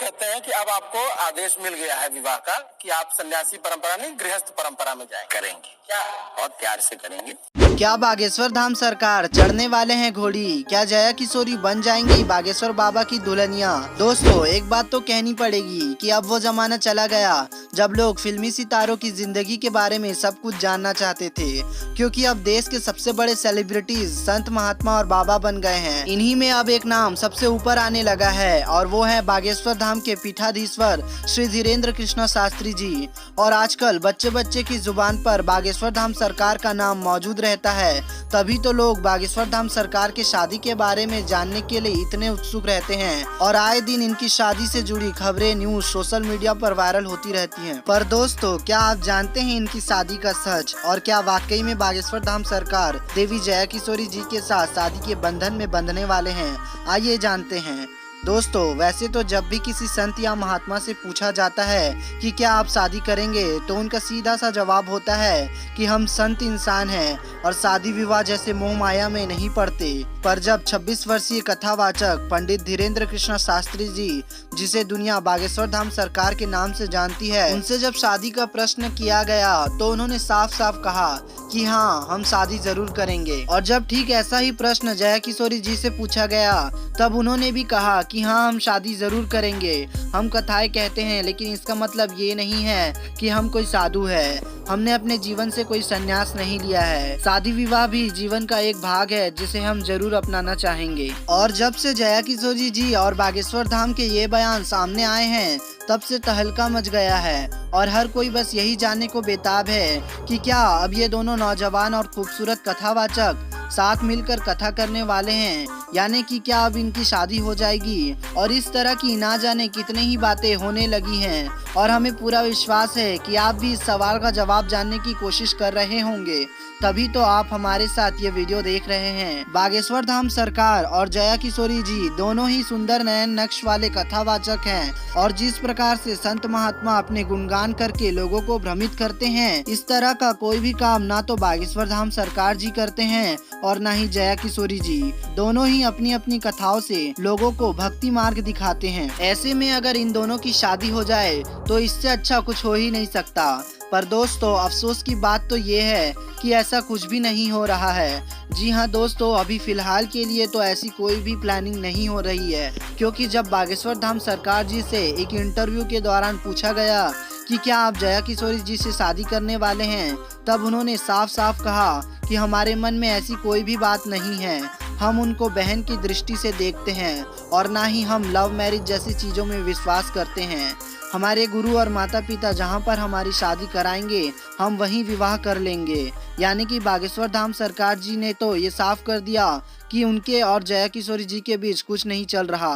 कहते हैं कि अब आपको आदेश मिल गया है विवाह का कि आप सन्यासी परंपरा नहीं गृहस्थ परंपरा में जाएं। करेंगे, क्या और प्यार से करेंगे। क्या बागेश्वर धाम सरकार चढ़ने वाले हैं घोड़ी? क्या जया किशोरी बन जाएंगी बागेश्वर बाबा की दुल्हनिया? दोस्तों, एक बात तो कहनी पड़ेगी कि अब वो जमाना चला गया जब लोग फिल्मी सितारों की जिंदगी के बारे में सब कुछ जानना चाहते थे, क्योंकि अब देश के सबसे बड़े सेलिब्रिटीज संत, महात्मा और बाबा बन गए हैं। इन्हीं में अब एक नाम सबसे ऊपर आने लगा है और वो है बागेश्वर धाम के पीठाधीश्वर श्री धीरेन्द्र कृष्ण शास्त्री जी। और आजकल बच्चे बच्चे की जुबान पर बागेश्वर धाम सरकार का नाम मौजूद रहता है, तभी तो लोग बागेश्वर धाम सरकार के शादी के बारे में जानने के लिए इतने उत्सुक रहते हैं और आए दिन इनकी शादी से जुड़ी खबरें न्यूज सोशल मीडिया पर वायरल होती रहती हैं। पर दोस्तों, क्या आप जानते हैं इनकी शादी का सच? और क्या वाकई में बागेश्वर धाम सरकार देवी जया किशोरी जी के साथ शादी के बंधन में बंधने वाले हैं? आइए जानते हैं। दोस्तों, वैसे तो जब भी किसी संत या महात्मा से पूछा जाता है कि क्या आप शादी करेंगे, तो उनका सीधा सा जवाब होता है कि हम संत इंसान हैं और शादी विवाह जैसे मोह माया में नहीं पड़ते। पर जब 26 वर्षीय कथावाचक पंडित धीरेन्द्र कृष्ण शास्त्री जी, जिसे दुनिया बागेश्वर धाम सरकार के नाम से जानती है, उनसे जब शादी का प्रश्न किया गया तो उन्होंने साफ साफ कहा कि हाँ, हम शादी जरूर करेंगे। और जब ठीक ऐसा ही प्रश्न जया किशोरी जी से पूछा गया, तब उन्होंने भी कहा कि हाँ, हम शादी जरूर करेंगे। हम कथाएं कहते हैं, लेकिन इसका मतलब ये नहीं है कि हम कोई साधु है। हमने अपने जीवन से कोई संन्यास नहीं लिया है। शादी विवाह भी जीवन का एक भाग है जिसे हम जरूर अपनाना चाहेंगे। और जब से जया किशोरी जी और बागेश्वर धाम के ये बयान सामने आए हैं, तब से तहलका मच गया है और हर कोई बस यही जानने को बेताब है कि क्या अब ये दोनों नौजवान और खूबसूरत कथावाचक साथ मिलकर कथा करने वाले हैं, यानी कि क्या अब इनकी शादी हो जाएगी। और इस तरह की ना जाने कितने ही बातें होने लगी हैं और हमें पूरा विश्वास है कि आप भी इस सवाल का जवाब जानने की कोशिश कर रहे होंगे, तभी तो आप हमारे साथ ये वीडियो देख रहे हैं। बागेश्वर धाम सरकार और जया किशोरी जी दोनों ही सुंदर नयन नक्श वाले कथावाचक हैं और जिस प्रकार से संत महात्मा अपने गुणगान करके लोगों को भ्रमित करते हैं, इस तरह का कोई भी काम ना तो बागेश्वर धाम सरकार जी करते हैं और ना ही जया किशोरी जी। दोनों ही अपनी अपनी कथाओं से लोगों को भक्ति मार्ग दिखाते हैं। ऐसे में अगर इन दोनों की शादी हो जाए तो इससे अच्छा कुछ हो ही नहीं सकता। पर दोस्तों, अफसोस की बात तो ये है कि ऐसा कुछ भी नहीं हो रहा है। जी हाँ दोस्तों, अभी फिलहाल के लिए तो ऐसी कोई भी प्लानिंग नहीं हो रही है, क्योंकि जब बागेश्वर धाम सरकार जी से एक इंटरव्यू के दौरान पूछा गया कि क्या आप जया किशोरी जी से शादी करने वाले हैं, तब उन्होंने साफ साफ कहा कि हमारे मन में ऐसी कोई भी बात नहीं है। हम उनको बहन की दृष्टि से देखते हैं और ना ही हम लव मैरिज जैसी चीज़ों में विश्वास करते हैं। हमारे गुरु और माता पिता जहां पर हमारी शादी कराएंगे, हम वहीं विवाह कर लेंगे। यानी कि बागेश्वर धाम सरकार जी ने तो ये साफ कर दिया कि उनके और जया किशोरी जी के बीच कुछ नहीं चल रहा।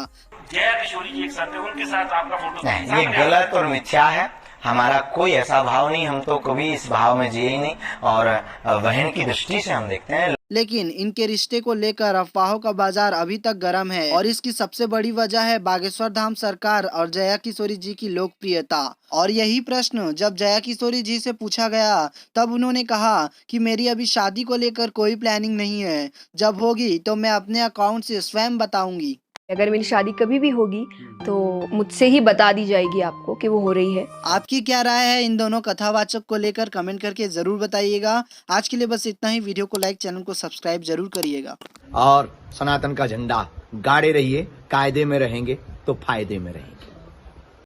जया किशोरी जी एक साथ है, उनके साथ आपका फोटो नहीं, ये गलत और मिथ्या है। हमारा कोई ऐसा भाव नहीं, हम तो कभी इस भाव में जिए ही नहीं और बहन की दृष्टि से हम देखते हैं। लेकिन इनके रिश्ते को लेकर अफवाहों का बाजार अभी तक गर्म है और इसकी सबसे बड़ी वजह है बागेश्वर धाम सरकार और जया किशोरी जी की लोकप्रियता। और यही प्रश्न जब जया किशोरी जी से पूछा गया, तब उन्होंने कहा कि मेरी अभी शादी को लेकर कोई प्लानिंग नहीं है, जब होगी तो मैं अपने अकाउंट से स्वयं बताऊंगी। अगर मेरी शादी कभी भी होगी तो मुझसे ही बता दी जाएगी आपको कि वो हो रही है। आपकी क्या राय है इन दोनों कथावाचक को लेकर? कमेंट करके जरूर बताइएगा। आज के लिए बस इतना ही। वीडियो को लाइक, चैनल को सब्सक्राइब जरूर करिएगा और सनातन का झंडा गाड़े रहिए, कायदे में रहेंगे तो फायदे में रहेंगे।